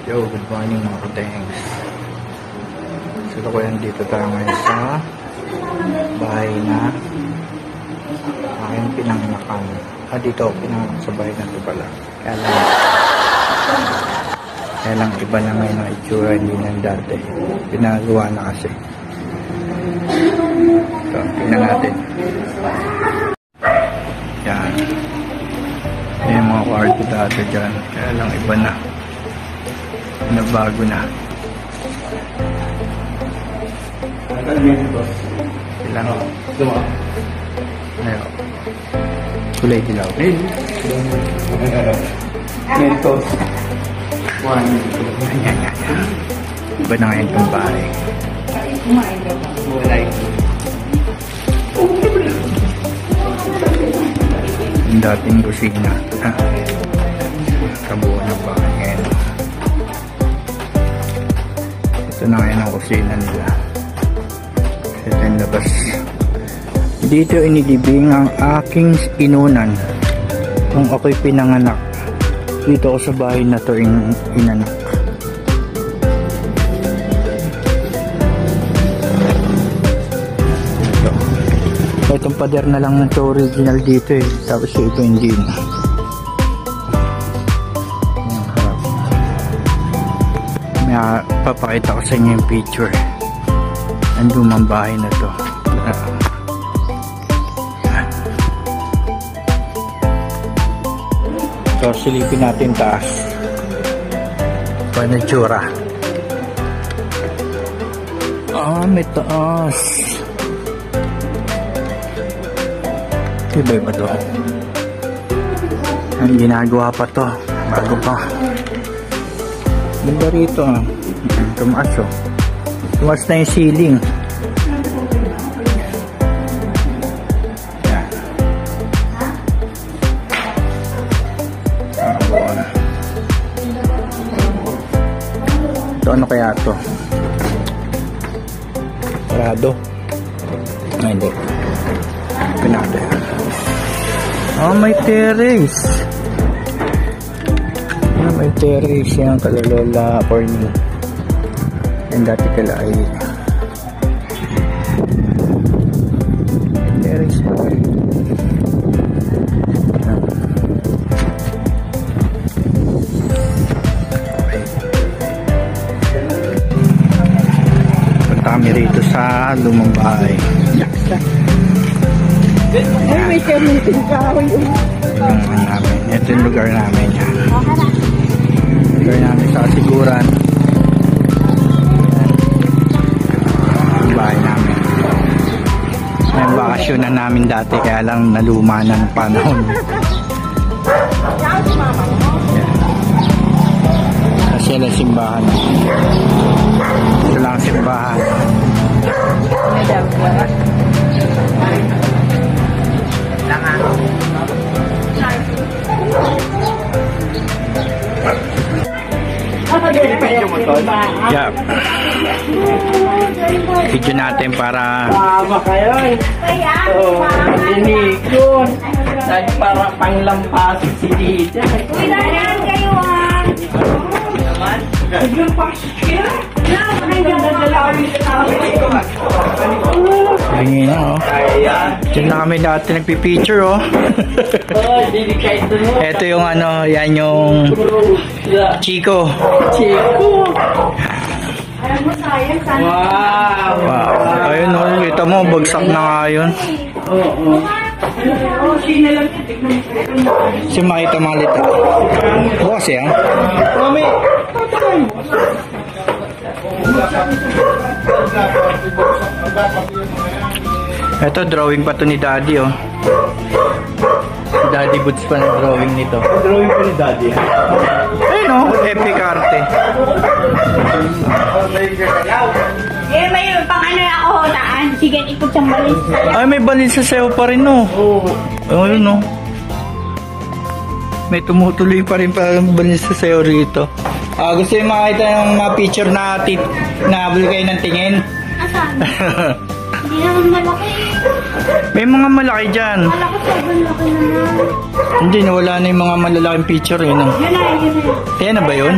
Yo, good morning mga kutengs. So ko yan, dito tayo ngayon sa bahay na aking pinanganakan. Dito ako pinanganak sa bahay na ito pala. Kaya lang iba na ngayon ang itsura, hindi ng dati. Pinagawa na kasi. So, tingnan natin. Yan. Yan yung mga kwarto dati dyan. Kaya lang iba na. Nabago na. Ilang ayaw. Kulay dilaw. Mentos. Iba na ngayon itong bahay. Yung dating kusina. Kabuo ng bahay ngayon. Ito na ngayon ang kusina nila. Ito yung labas. Dito inilibing ang aking inunan nung ako'y pinanganak. Dito ako sa bahay na to inanak. Ito. Itong pader na lang ito original dito eh. Tapos ito hindi na. Papakita ko sa inyo yung picture ang lumang bahay na to. So silipin natin taas paano tsura. May taas. Iba ba to? Ang ginagawa pa to bago pa. Ganda rito tumaas tumaas na yung ceiling. Yan. Ito ano kaya to? Sarado? Hindi. Pinado yan. May terrace. May terrace yan kalalola for me. And dati kala ay terrace pa rin. Punta kami rito sa lumang bahay. May kamiting kahoy. Ito yung lugar namin yan. Lugar namin sa Asiguran. Bahay namin. May bakasyon na namin dati kaya lang naluma ng panahon. Kasi lang simbahan. Ito lang simbahan. Yeah. Video natin para Linikon. Para panglampasin si Dita. Kailangan kayo Naman? Tingin na Diyan na kami dati nagpipicture Ito yung yan yung Chico. Wow! Ayun kita mo, bagsak na nga yun. Kasi makita mga lita. Bukas yan. Ito drawing pa to ni Daddy Daddy Boots pa na drawing nito. Drawing pa ni Daddy. Ayun epic arte. may pang ako taan. Sige, ikot siyang balis. Ay, may balis sa sayo pa rin ayun may tumutuloy pa rin balis sa sayo rito. Gusto yung makita ng mga picture na nabuli kayo ng tingin. Asan? Hindi naman malaki. May mga malaki dyan. Kala ko sobrang laki naman. Hindi, nawala na yung mga malalaking picture yun. Yun na. Ayan na ba yun?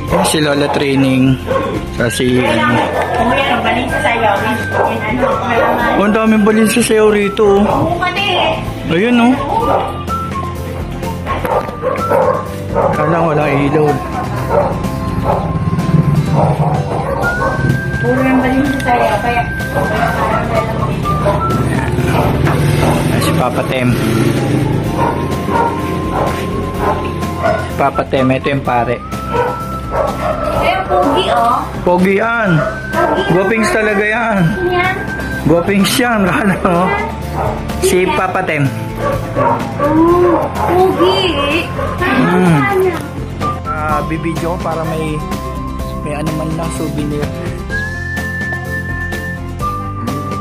Yan si Lola Training. Sa si ano. Kuya, ang balin sa sayo. Yan ano, malaman. Oh, ang daming balin sa sayo rito. Oo ka din. Ayun oh. Kala wala ilaw. Puro yung balin sa sayo. Kaya parang Yan si Papa Tem. Papa Tem, ito yung pare. eh, pugi oh. Pogi yan. Guwapings talaga yan. Yan. Guwapings yan. Kala mo. Si Papa Tem. Pugi. Bibidyo ko para may ano man lang souvenir.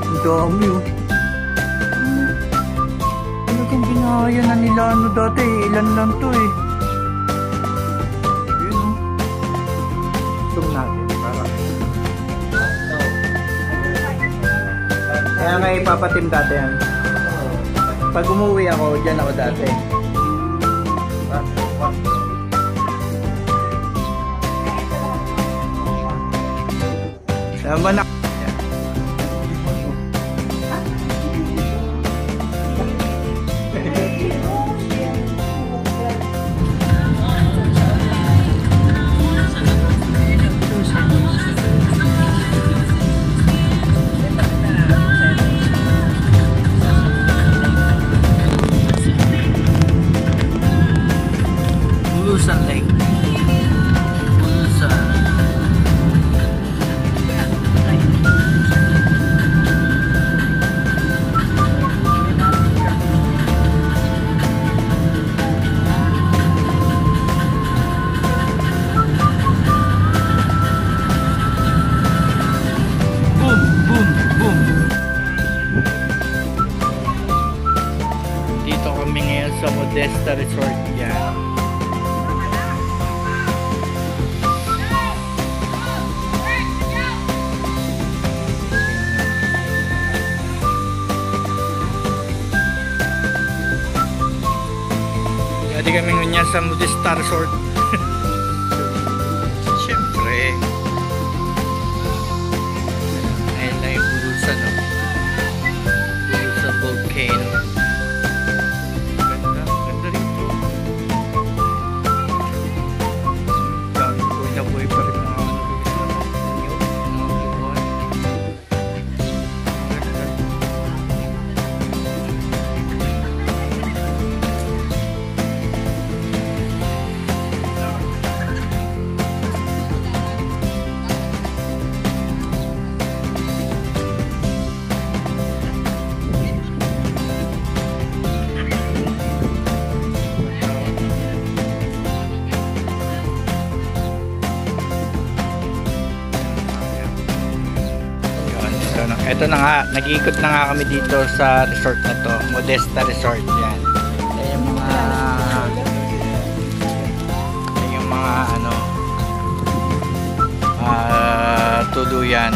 Ang dami oh. Talagang binaya na nila ano dati. Ilan lang to eh. Yun oh. Zoom natin para. Kaya nga ipapatim dati yan. Pag umuwi ako, dyan ako dati. Sama na. Bulusan Lake. Bulusan. Boom, boom, boom. Dito kami ngayon sa Modesta Resort. Yan. Pwede kami ngayon sa Modesta Resort. Siyempre. Ayun lang yung Bulusan, no? Bulusan Volcano. Ganda. Ganda rito. Dami buhay na buhay pa rin mga ano rito, no? Mga buwan. Ganda. Ito na nga, nag-iikot na nga kami dito sa resort na to, Modesta Resort. Yan. Yan yung mga ano, tuluyan.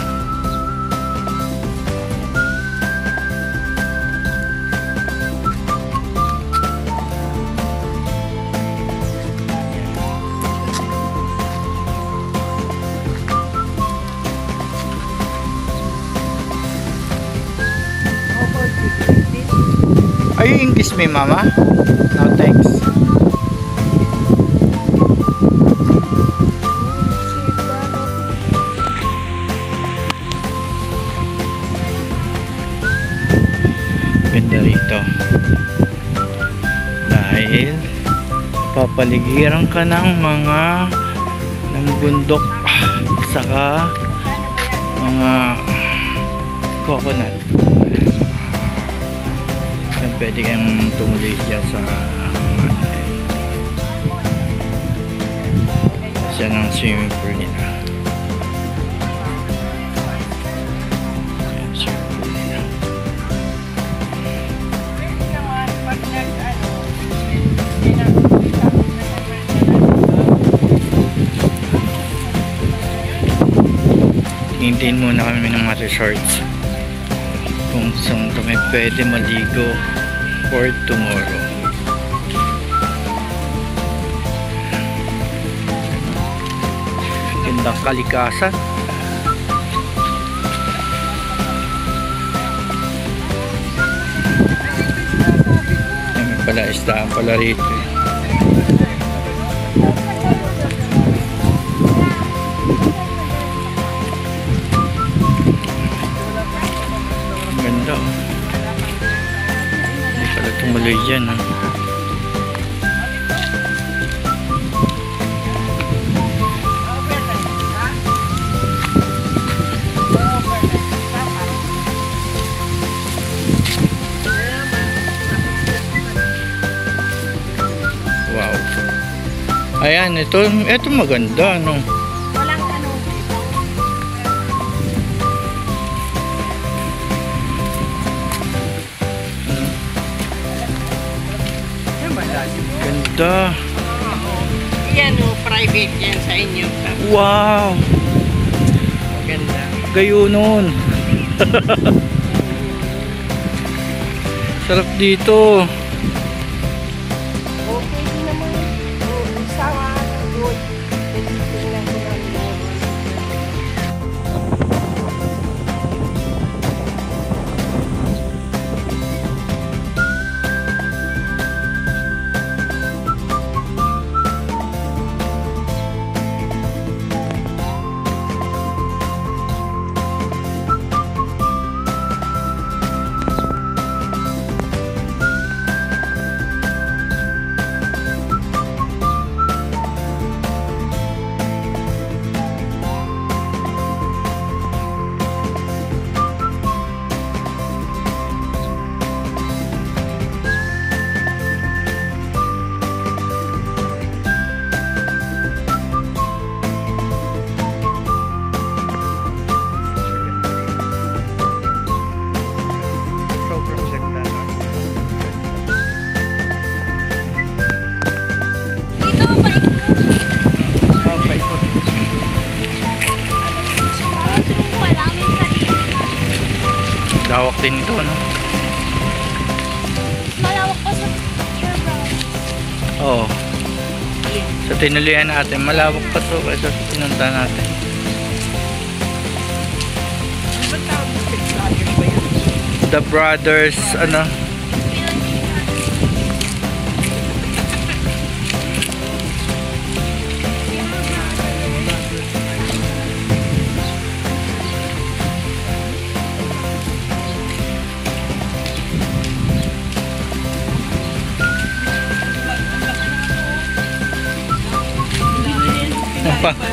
Are you English me, Mama? No, thanks. Ganda rito. Dahil papaligiran ka ng mga bundok saka mga coconut. Pwede kang tumuloy dyan sa siya ng swimming pool nila. Ayan, swimming pool nila. Tingin muna kami ng mga resorts kung saan kami pwede maligo for tomorrow. Gandang kalikasan. Ay, may pala isdaan pala rito eh. Ganda oh. Hindi pala tumuloy dyan ah. Wow. Ayan, ito maganda no. Walang ano. Ganda. Yan o, private yan sa inyo. Wow. Maganda. Gayo nun. Sarap dito. Okay din naman. Isang good. Tingnan ko lang yun. Lawak din ito, no? Malawak pa sa playground. Oo. Sa tinulian natin, malawak pa to kaysa sa pinunta natin. The Brothers, ano?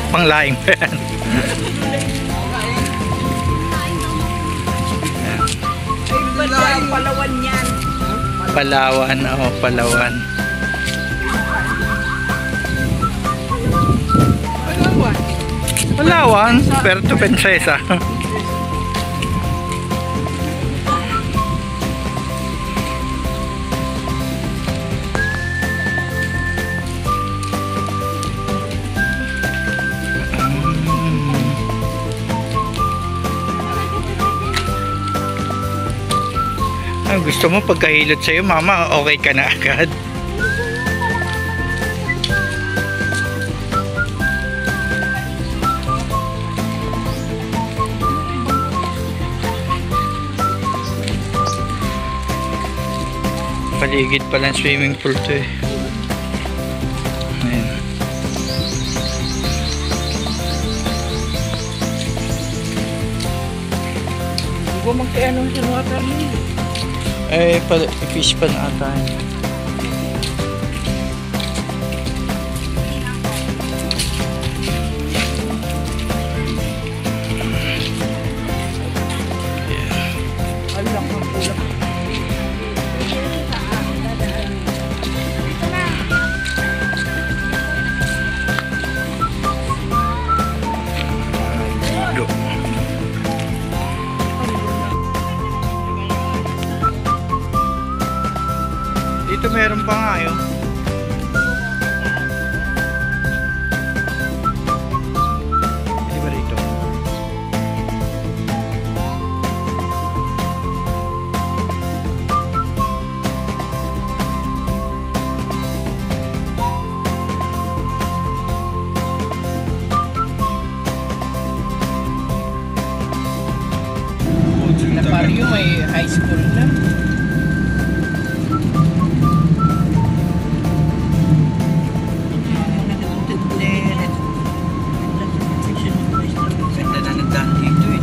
Panglaing pa yan. Palawan yan. Palawan, oh, Palawan. Palawan, Puerto Princesa. Gusto mo pagkahilot sa'yo, mama, okay ka na agad. Paligid pala ng swimming pool to eh. Ayan. Hindi ko magkano sa water niyo. Eh, fish pa na ata. Alam mo, kulang. Dito meron pa nga yun. Di ba rito? may high school na. Ganda na nagdaan dito eh.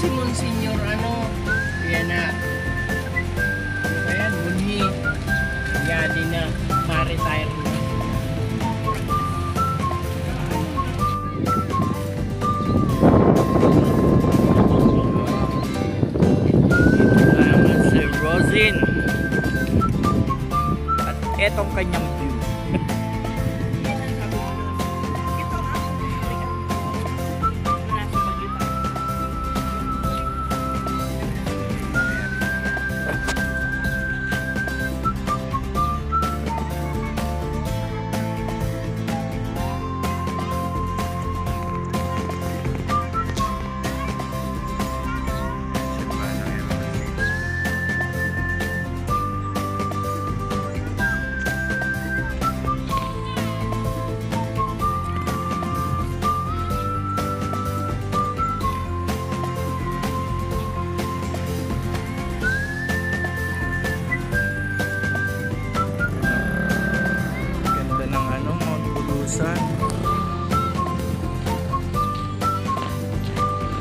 Si Monsignor, yan na. Ayan, muli. Yan din na. Ma-retire na. Salamat si Rosin. At etong kanyang view.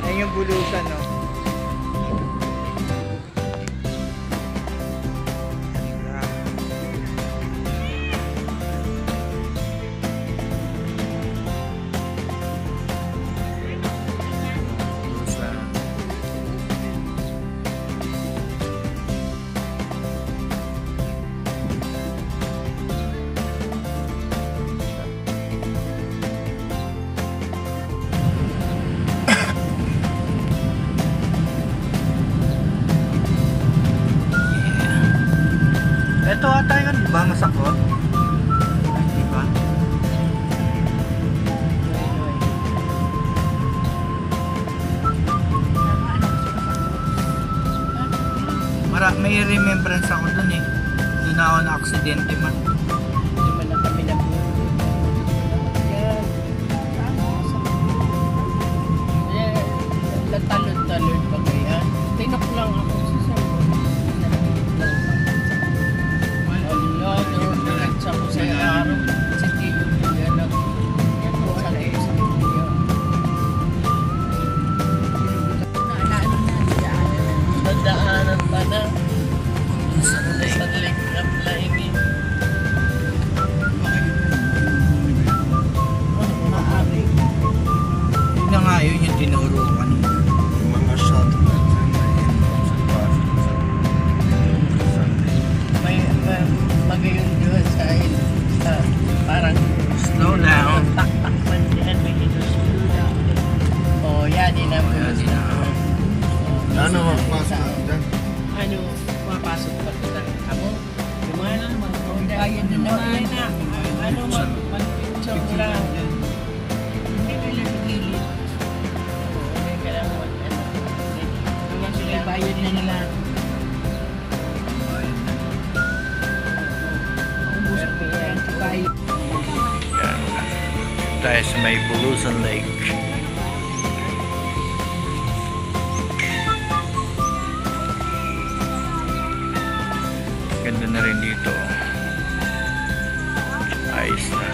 Ayun yung bulusan, no? Ito ata yun, di ba? Masakot? Di ba? May remembrance ako dun eh. Doon ako na aksidente man. Hindi man na kami na po. Yan. Talod-talod pa kaya. Tinok lang ako sa sarili. Sa ko sa araw, sa tilo mo yan ang sa leeg sa video. Nadaanan pa na sa leeg na plainin. Maaari. Yun na nga yun yung tinuro kanina. Yung mga shot magayon doon sa parang Slow down. taktakman diyan may dito slow down. Oh, yan din ang Ano magpasok dyan? ano, mapasok pa kita. Ako, lumana, magbayad din naman na. Ano, mag-picture lang. Hindi ka lang gilid. Hindi ka lang naman sila bayad na nila. Tayo sa may Bulusan Lake. Ganda na rin dito. Ayos na.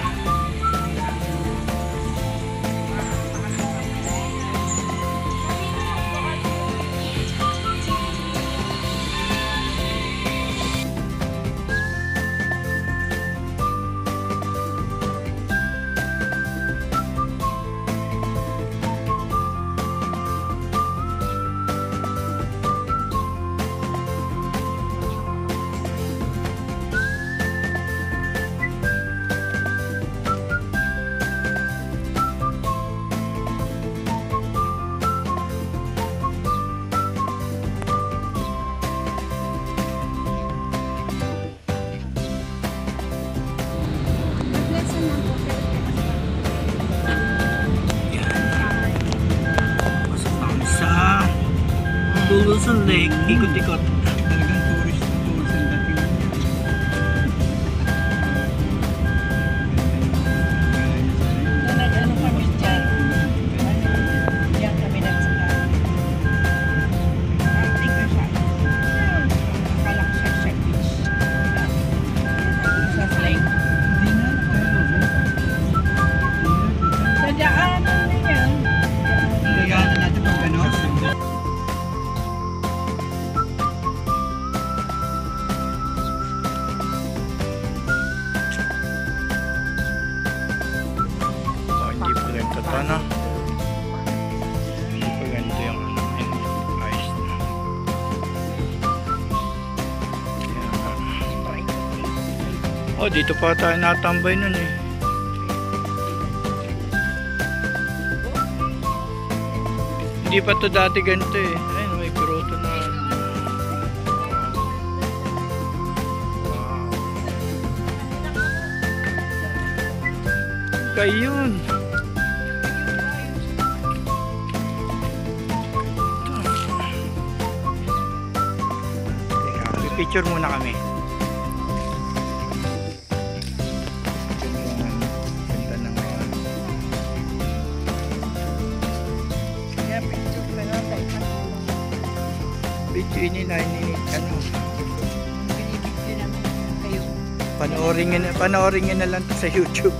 na ikot-ikot. Talagang tourist ang dating. Nag-ano kami dyan. Diyan kami nagsakay. Parting ka siya. Kalaksak sa beach. Sa lake. Hindi na nakalo. Sa daanan na yan. Nagana natin pag ano. Oh, hindi pa ganito to, no? Hindi pa ganito yung ayos na. Kaya, oh, dito pa tayo natambay nun eh. Hindi pa to dati ganito eh. Ayun, may grotto na. Wow. Kayun. Teka, picture muna kami. Ganda na ngayon. Kaya picture na natin. Video nila, ano, Binibigyan naman kayo. panoorin nyo na lang to sa YouTube.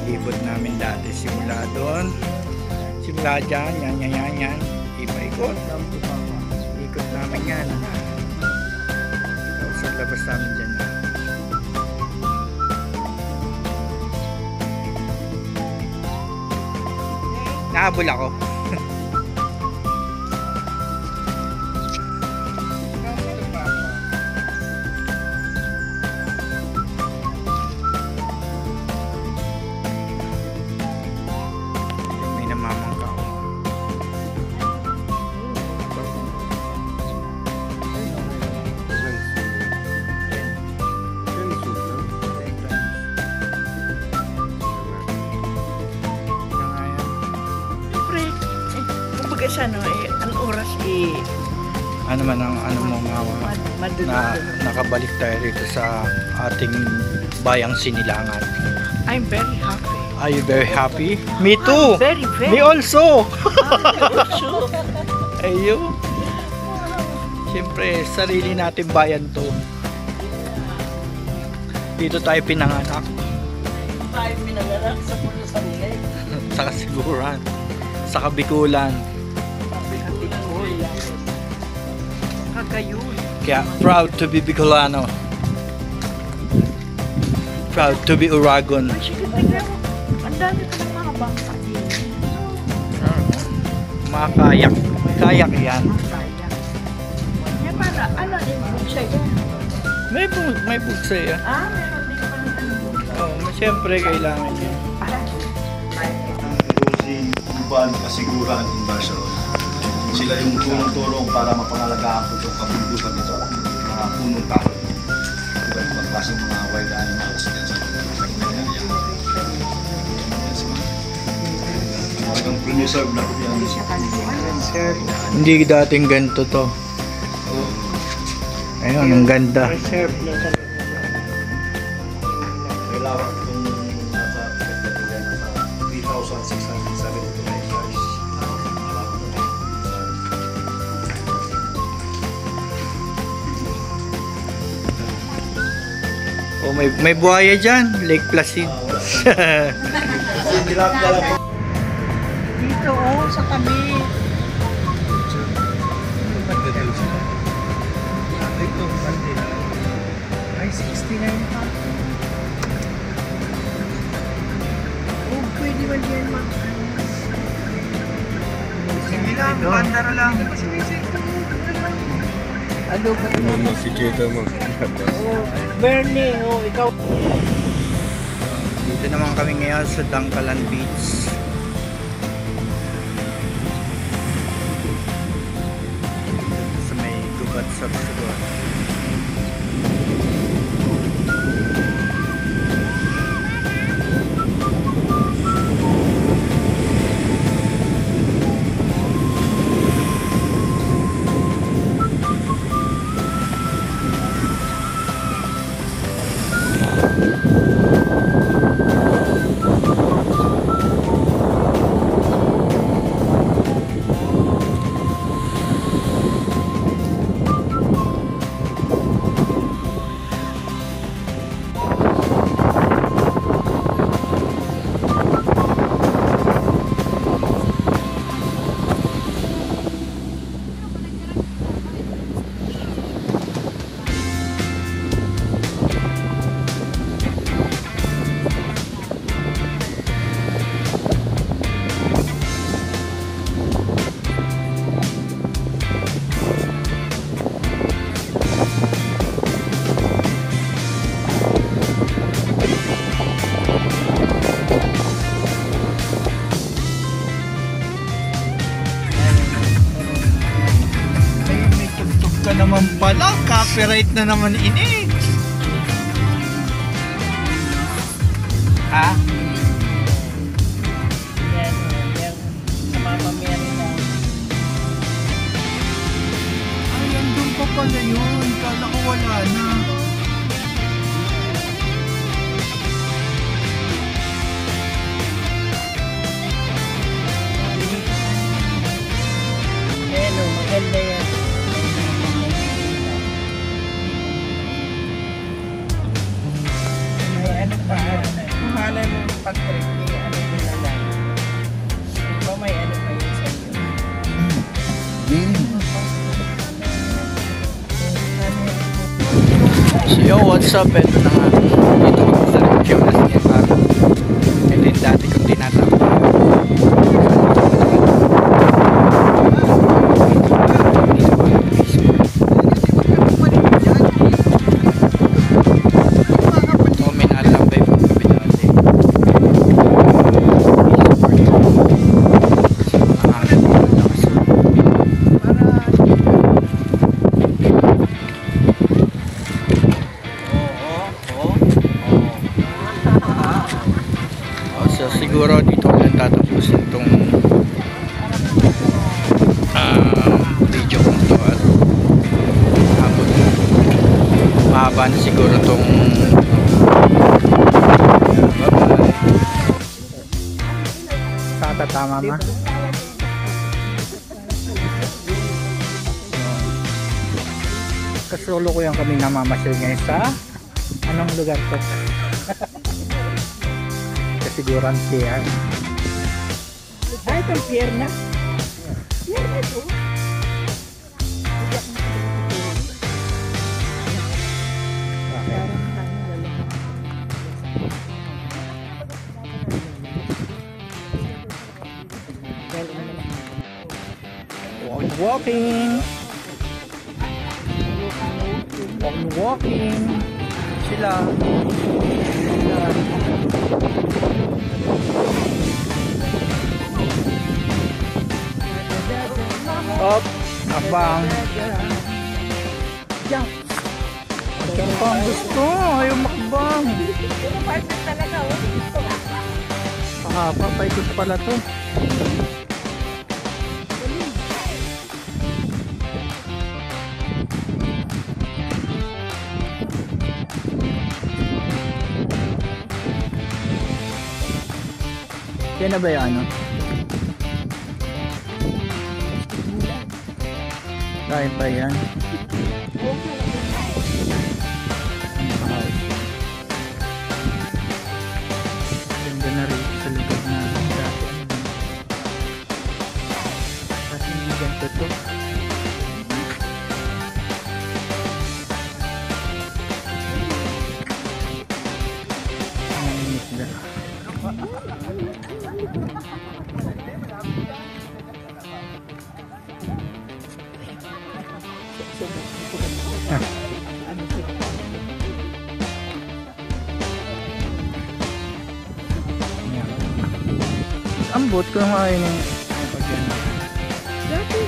Ibot namin dati simula doon. Simula dyan, yan. Ipa-ikot. Ikot namin yan. Tapos ang labas namin dyan. Nahabol ako. May namamangka ako. Siyempre, kumbaga siya, no, ang oras Ano man ang ano mo nga na madunod. nakabalik tayo rito sa ating bayang Sinilangan. I'm very happy. Are you very happy? Me too! Very, very. Me also! Also, Ayun. Siyempre, sarili natin bayan to. Dito tayo pinanganak. tayo pinagarak sa Pulusan Lake. Sa Kasiguran. Sa Kabikulan. Kagayun. Kaya proud to be Bicolano. Proud to be Uragon. Ay, sige, tingnan mo. Ang dami pa ng mga bangka din. Mga kayak. Kayak yan. Kaya. Yan para, ano din po siya yan? May buksa yan. Meron din pa ng ano. Oh, siyempre kailangan yun. Rosie Urban Kasiguran Ambassador. Sila yung tulong-tulong para mapangalagaan po itong kabundukan nito. Mga punong tao. Iba't ibang klaseng mga wild animals dyan sa area. Talagang preserve na po yan. Hindi dating ganito to. Ayun, ang ganda. May lawak itong nasa 3,672 hectares. Oh, may buhaya dyan. Lake Placid. Dito, oh, sa tabi. Ay, 69 pa. Oh, pwede ba yan mga Sige lang, bandara lang. ano ba ito? Si Jada mo. Oh, Bernie, oh, ikaw. Dito naman kami ngayon sa Dangkalan Beach. Sa may gubat sa Sugon. Copyright na naman ini. Ha? Yan, yan. Namamamere na. Ay, andun pa pala yun. Kala ko wala na. Ayan o, maganda yan. May ano pa, kuhanan mo pag-trip niya, ano yun na lang. Diba may ano pa yun sa iyo? So yo, what's up? Ito na nga. Dito ako sa review na sa Nepal. Ito yung dati kong tinatapos. So siguro dito ko lang tatapusin itong video ko ito at mahaba na siguro itong saan tatama ma? Kasolo ko yung kami namamasyal ngayon sa anong lugar to? Kasiguran siya. Ay, itong pier na. Pier na ito. Walking. Sila. Up, abang. Yan. Yan pa ang gusto. Ayaw makbang. Papaikot pala to. Yan na ba yung ano? Kaya pa yan. Ganda na rin sa lugar na dati. Dati hindi ganito to. Ambot ko nga yun yung Dati,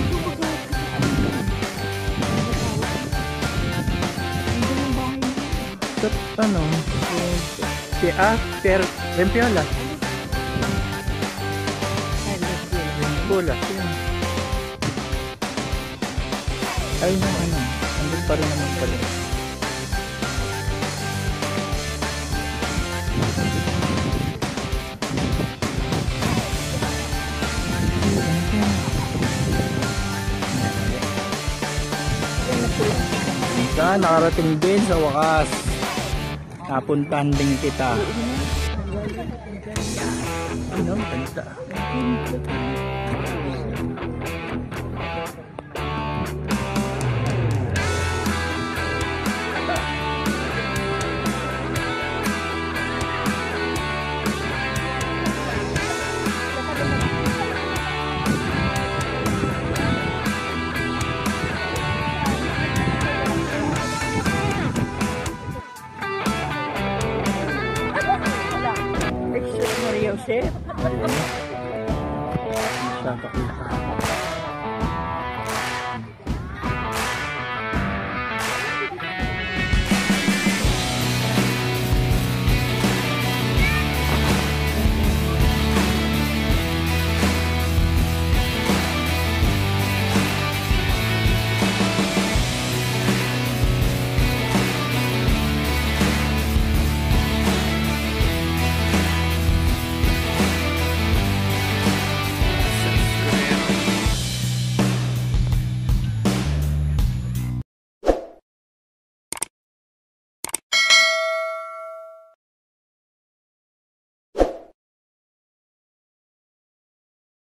ano Rempiola ayun yung ano andun pa rin naman pala nakarating din sa wakas. Napuntahan din kita. Ano? Ganda. Joseph. Ayun. Sa pakita.